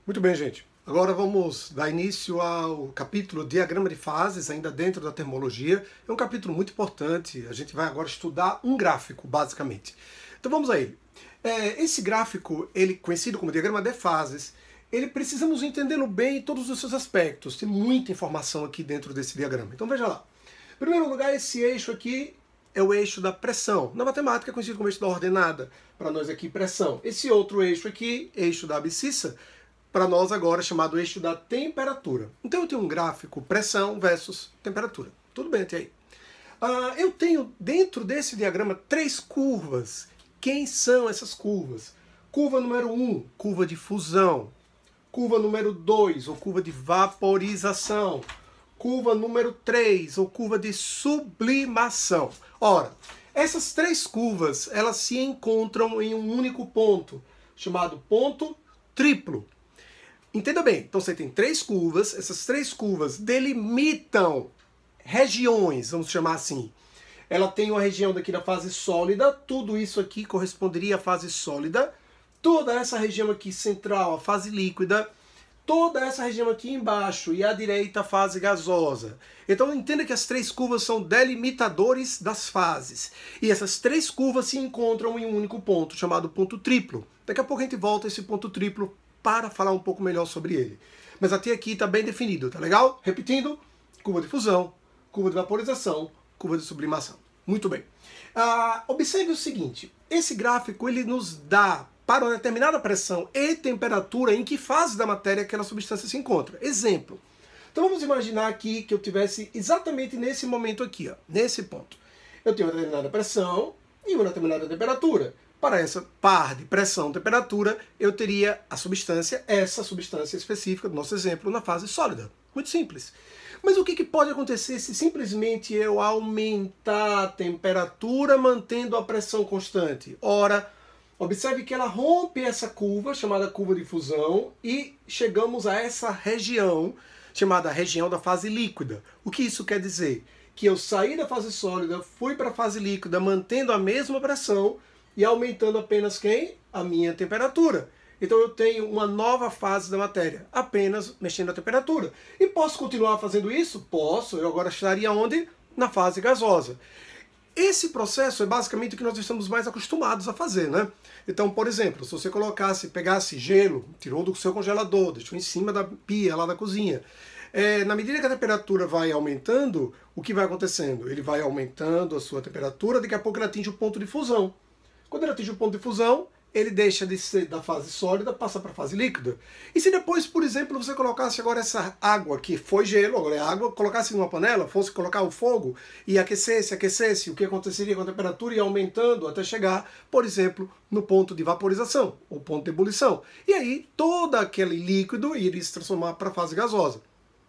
Muito bem, gente. Agora vamos dar início ao capítulo Diagrama de Fases, ainda dentro da termologia. É um capítulo muito importante. A gente vai agora estudar um gráfico, basicamente. Então vamos a ele. Esse gráfico, ele conhecido como Diagrama de Fases, ele precisamos entendê-lo bem em todos os seus aspectos. Tem muita informação aqui dentro desse diagrama. Então veja lá. Em primeiro lugar, esse eixo aqui é o eixo da pressão. Na matemática é conhecido como eixo da ordenada. Para nós aqui, pressão. Esse outro eixo aqui, eixo da abscissa, para nós agora é chamado eixo da temperatura. Então eu tenho um gráfico pressão versus temperatura. Tudo bem até aí. Eu tenho dentro desse diagrama três curvas. Quem são essas curvas? Curva número 1, curva de fusão. Curva número 2, ou curva de vaporização. Curva número 3, ou curva de sublimação. Ora, essas três curvas, elas se encontram em um único ponto, chamado ponto triplo. Entenda bem, então você tem três curvas, essas três curvas delimitam regiões, vamos chamar assim. Ela tem uma região daqui da fase sólida, tudo isso aqui corresponderia à fase sólida, toda essa região aqui central, a fase líquida, toda essa região aqui embaixo e à direita a fase gasosa. Então entenda que as três curvas são delimitadores das fases. E essas três curvas se encontram em um único ponto, chamado ponto triplo. Daqui a pouco a gente volta a esse ponto triplo para falar um pouco melhor sobre ele. Mas até aqui está bem definido, tá legal? Repetindo, curva de fusão, curva de vaporização, curva de sublimação. Muito bem. Observe o seguinte, esse gráfico ele nos dá para uma determinada pressão e temperatura em que fase da matéria aquela substância se encontra. Exemplo. Então vamos imaginar aqui que eu tivesse exatamente nesse momento aqui, ó, nesse ponto. Eu tenho uma determinada pressão e uma determinada temperatura. Para essa par de pressão e temperatura, eu teria a substância, essa substância específica do nosso exemplo, na fase sólida. Muito simples. Mas o que pode acontecer se simplesmente eu aumentar a temperatura mantendo a pressão constante? Ora, observe que ela rompe essa curva, chamada curva de fusão, e chegamos a essa região, chamada região da fase líquida. O que isso quer dizer? Que eu saí da fase sólida, fui para a fase líquida, mantendo a mesma pressão, e aumentando apenas quem? A minha temperatura. Então eu tenho uma nova fase da matéria, apenas mexendo a temperatura. E posso continuar fazendo isso? Posso. Eu agora estaria onde? Na fase gasosa. Esse processo é basicamente o que nós estamos mais acostumados a fazer, né? Então, por exemplo, se você pegasse gelo, tirou do seu congelador, deixou em cima da pia lá da cozinha, na medida que a temperatura vai aumentando, o que vai acontecendo? Ele vai aumentando a sua temperatura, daqui a pouco ele atinge o ponto de fusão. Quando ele atinge o ponto de fusão, ele deixa de ser da fase sólida, passa para a fase líquida. E se depois, por exemplo, você colocasse agora essa água que foi gelo, agora é água, colocasse numa panela, fosse colocar o fogo e aquecesse, o que aconteceria com a temperatura ia aumentando até chegar, por exemplo, no ponto de vaporização, ou ponto de ebulição. E aí, todo aquele líquido iria se transformar para a fase gasosa.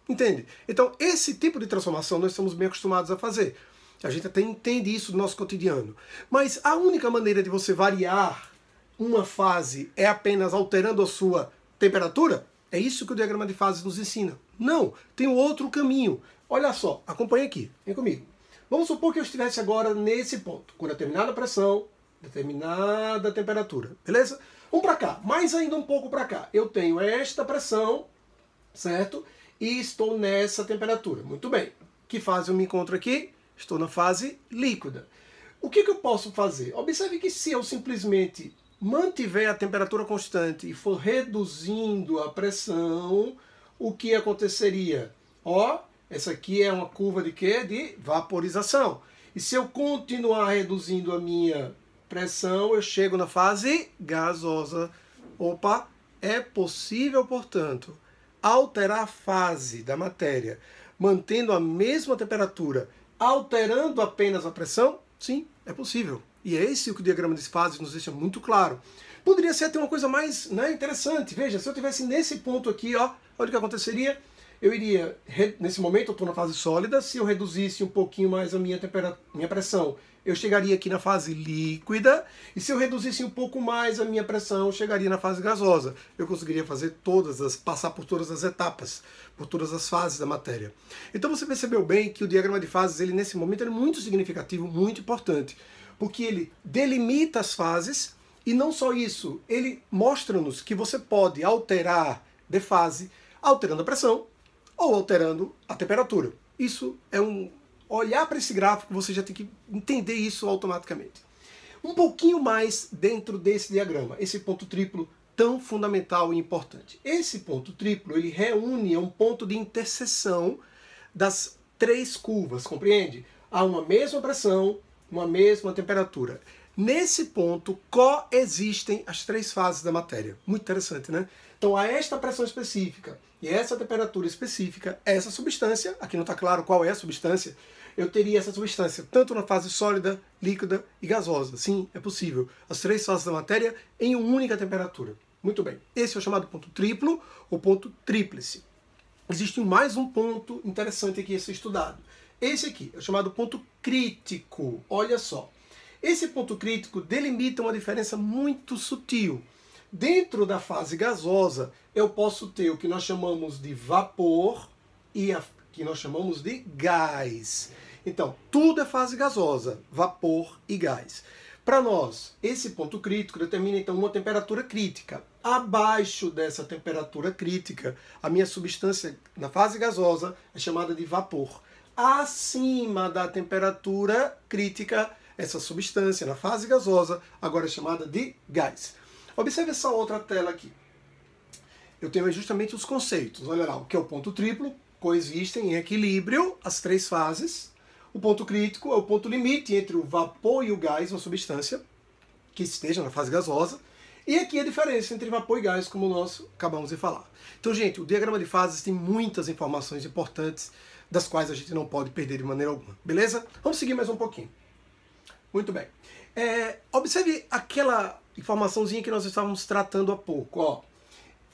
Entende? Então, esse tipo de transformação nós estamos bem acostumados a fazer. A gente até entende isso do nosso cotidiano. Mas a única maneira de você variar uma fase é apenas alterando a sua temperatura? É isso que o diagrama de fases nos ensina. Não, tem um outro caminho. Olha só, acompanha aqui, vem comigo. Vamos supor que eu estivesse agora nesse ponto, com determinada pressão, determinada temperatura, beleza? Vamos para cá, mais ainda um pouco para cá. Eu tenho esta pressão, certo? E estou nessa temperatura. Muito bem. Que fase eu me encontro aqui? Estou na fase líquida. O que eu posso fazer? Observe que se eu simplesmente mantiver a temperatura constante e for reduzindo a pressão, o que aconteceria? Ó, essa aqui é uma curva de quê? De vaporização. E se eu continuar reduzindo a minha pressão, eu chego na fase gasosa. Opa, é possível, portanto, alterar a fase da matéria, mantendo a mesma temperatura, alterando apenas a pressão? Sim, é possível. E é esse o que o diagrama de fases nos deixa muito claro. Poderia ser até uma coisa mais interessante. Veja, se eu estivesse nesse ponto aqui, ó, olha o que aconteceria. Eu iria, nesse momento eu estou na fase sólida, se eu reduzisse um pouquinho mais a minha pressão, eu chegaria aqui na fase líquida, e se eu reduzisse um pouco mais a minha pressão, eu chegaria na fase gasosa. Eu conseguiria fazer passar por todas as etapas, por todas as fases da matéria. Então você percebeu bem que o diagrama de fases, ele nesse momento é muito significativo, muito importante, porque ele delimita as fases, e não só isso, ele mostra-nos que você pode alterar de fase, alterando a pressão ou alterando a temperatura. Isso é olhar para esse gráfico, você já tem que entender isso automaticamente. Um pouquinho mais dentro desse diagrama, esse ponto triplo tão fundamental e importante. Esse ponto triplo, ele reúne um ponto de interseção das três curvas, compreende? Há uma mesma pressão, uma mesma temperatura. Nesse ponto coexistem as três fases da matéria. Muito interessante, né? Então, a esta pressão específica e essa temperatura específica, essa substância, aqui não está claro qual é a substância, eu teria essa substância tanto na fase sólida, líquida e gasosa. Sim, é possível. As três fases da matéria em uma única temperatura. Muito bem. Esse é o chamado ponto triplo ou ponto tríplice. Existe mais um ponto interessante aqui a ser estudado. Esse aqui é o chamado ponto crítico. Olha só. Esse ponto crítico delimita uma diferença muito sutil. Dentro da fase gasosa, eu posso ter o que nós chamamos de vapor e o que nós chamamos de gás. Então, tudo é fase gasosa, vapor e gás. Para nós, esse ponto crítico determina então uma temperatura crítica. Abaixo dessa temperatura crítica, a minha substância na fase gasosa é chamada de vapor. Acima da temperatura crítica, essa substância na fase gasosa agora é chamada de gás. Observe essa outra tela aqui. Eu tenho justamente os conceitos. Olha lá, o que é o ponto triplo, coexistem em equilíbrio as três fases. O ponto crítico é o ponto limite entre o vapor e o gás, uma substância que esteja na fase gasosa. E aqui a diferença entre vapor e gás, como nós acabamos de falar. Então, gente, o diagrama de fases tem muitas informações importantes, das quais a gente não pode perder de maneira alguma. Beleza? Vamos seguir mais um pouquinho. Muito bem. Observe aquela informaçãozinha que nós estávamos tratando há pouco. Ó.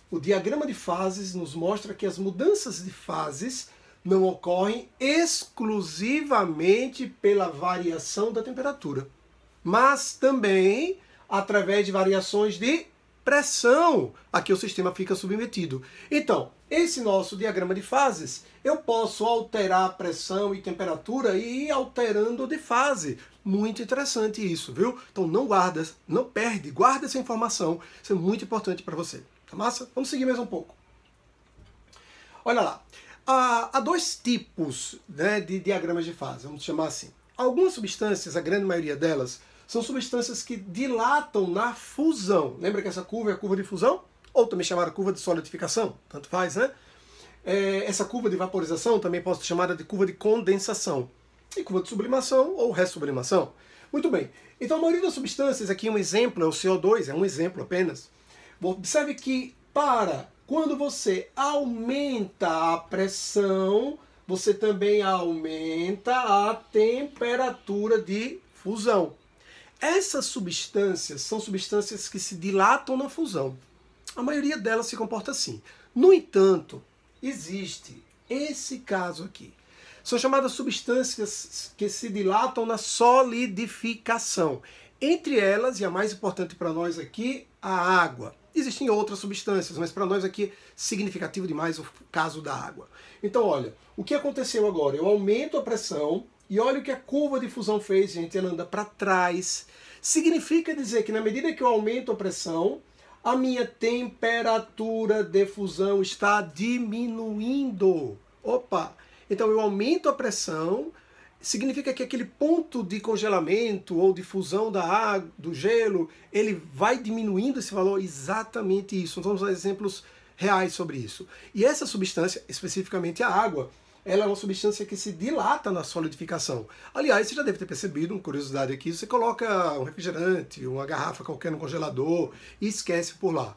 O diagrama de fases nos mostra que as mudanças de fases não ocorrem exclusivamente pela variação da temperatura, mas também através de variações de pressão a que o sistema fica submetido. Então, esse nosso diagrama de fases, eu posso alterar a pressão e temperatura e ir alterando de fase. Muito interessante isso, viu? Então não perde, guarda essa informação. Isso é muito importante para você. Tá massa? Vamos seguir mais um pouco. Olha lá. Há dois tipos, né, de diagramas de fase, vamos chamar assim. Algumas substâncias, a grande maioria delas, são substâncias que dilatam na fusão. Lembra que essa curva é a curva de fusão? Ou também chamada curva de solidificação? Tanto faz, né? Essa curva de vaporização também pode ser chamada de curva de condensação. E curva de sublimação ou ressublimação. Muito bem. Então a maioria das substâncias, aqui um exemplo é o CO2, é um exemplo apenas. Observe que quando você aumenta a pressão, você também aumenta a temperatura de fusão. Essas substâncias são substâncias que se dilatam na fusão. A maioria delas se comporta assim. No entanto, existe esse caso aqui. São chamadas substâncias que se dilatam na solidificação. Entre elas, e a mais importante para nós aqui, a água. Existem outras substâncias, mas para nós aqui é significativo demais o caso da água. Então, olha, o que aconteceu agora? Eu aumento a pressão e olha o que a curva de fusão fez, gente, ela anda para trás. Significa dizer que na medida que eu aumento a pressão, a minha temperatura de fusão está diminuindo. Opa! Então eu aumento a pressão, significa que aquele ponto de congelamento ou de fusão da água, do gelo, ele vai diminuindo esse valor. Exatamente isso. Nós vamos usar exemplos reais sobre isso. E essa substância, especificamente a água, ela é uma substância que se dilata na solidificação. Aliás, você já deve ter percebido, uma curiosidade aqui, você coloca um refrigerante, uma garrafa qualquer no congelador e esquece por lá.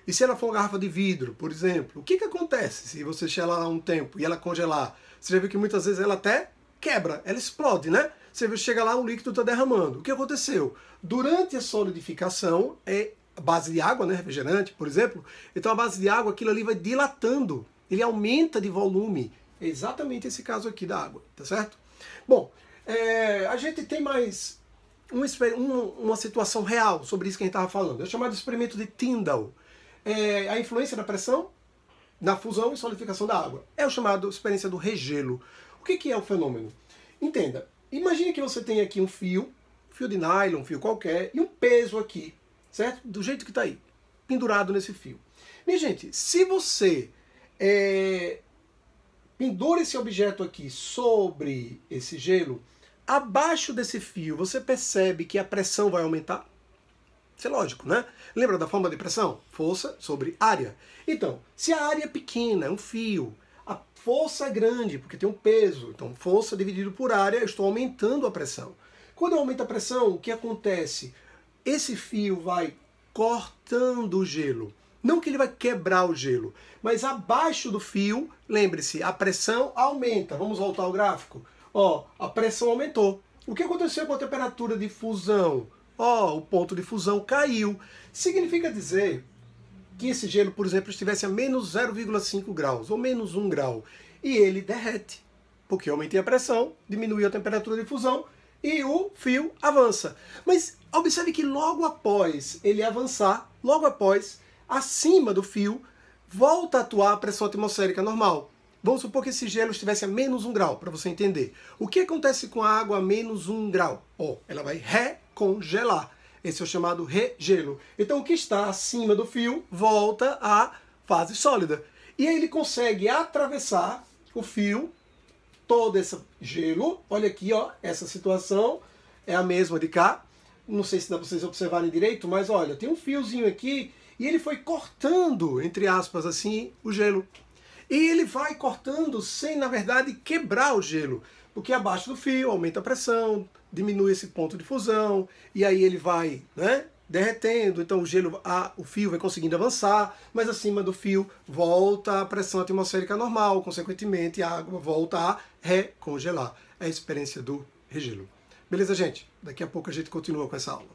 E se ela for uma garrafa de vidro, por exemplo, o que acontece se você deixar ela lá um tempo e ela congelar? Você já viu que muitas vezes ela até quebra, ela explode, né? Você viu, chega lá, o líquido está derramando. O que aconteceu? Durante a solidificação, a base de água, né, refrigerante, por exemplo, então a base de água, aquilo ali vai dilatando, ele aumenta de volume. É exatamente esse caso aqui da água, tá certo? Bom, a gente tem mais uma situação real sobre isso que a gente estava falando. É chamado de experimento de Tyndall. A influência da pressão na fusão e solidificação da água. É o chamado experiência do regelo. O que é o fenômeno? Entenda, imagine que você tem aqui um fio de nylon, um fio qualquer, e um peso aqui, certo? Do jeito que está aí, pendurado nesse fio. Minha gente, se você pendura esse objeto aqui sobre esse gelo, abaixo desse fio você percebe que a pressão vai aumentar? Isso é lógico, né? Lembra da fórmula de pressão? Força sobre área. Então, se a área é pequena, é um fio, a força é grande, porque tem um peso, então força dividido por área, eu estou aumentando a pressão. Quando eu aumento a pressão, o que acontece? Esse fio vai cortando o gelo. Não que ele vai quebrar o gelo, mas abaixo do fio, lembre-se, a pressão aumenta. Vamos voltar ao gráfico. Ó, a pressão aumentou. O que aconteceu com a temperatura de fusão? Ó, o ponto de fusão caiu. Significa dizer que esse gelo, por exemplo, estivesse a menos 0,5 graus ou menos 1 grau e ele derrete, porque eu aumentei a pressão, diminui a temperatura de fusão e o fio avança. Mas observe que logo após ele avançar, logo após, acima do fio, volta a atuar a pressão atmosférica normal. Vamos supor que esse gelo estivesse a menos 1 grau, para você entender. O que acontece com a água a menos 1 grau? Ela vai recongelar. Esse é o chamado regelo. Então o que está acima do fio volta à fase sólida. E aí ele consegue atravessar o fio, todo esse gelo. Olha aqui, ó, essa situação é a mesma de cá. Não sei se dá para vocês observarem direito, mas olha, tem um fiozinho aqui e ele foi cortando, entre aspas, assim, o gelo. E ele vai cortando sem, na verdade, quebrar o gelo. Porque abaixo do fio aumenta a pressão, diminui esse ponto de fusão, e aí ele vai, né, derretendo, então o fio vai conseguindo avançar, mas acima do fio volta a pressão atmosférica normal, consequentemente a água volta a recongelar. É a experiência do regelo. Beleza, gente? Daqui a pouco a gente continua com essa aula.